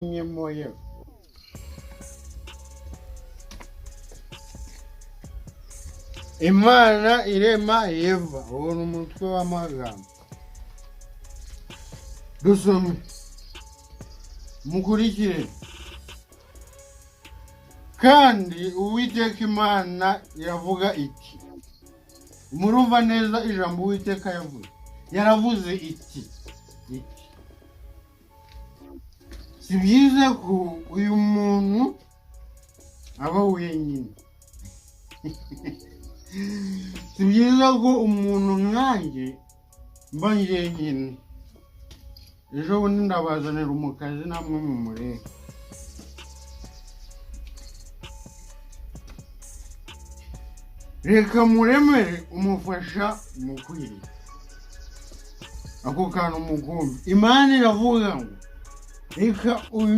Nyemoye Imana irema Eva ubona umutwe w'amagambo dusome mukurikire kandi Uwiteka Imana iravuga iti murumva neza ijambo Uwiteka yavuze yaravuze iti si byiza ko uyu muntu aba wenyine si byiza ko umuntu nkanjye mba njyenyine ejo bundi ndabazanira umukazi namwe mu murenge reka muremere umufasha mukwiriye ako kantu mukumbi Imana iravuga ngo reka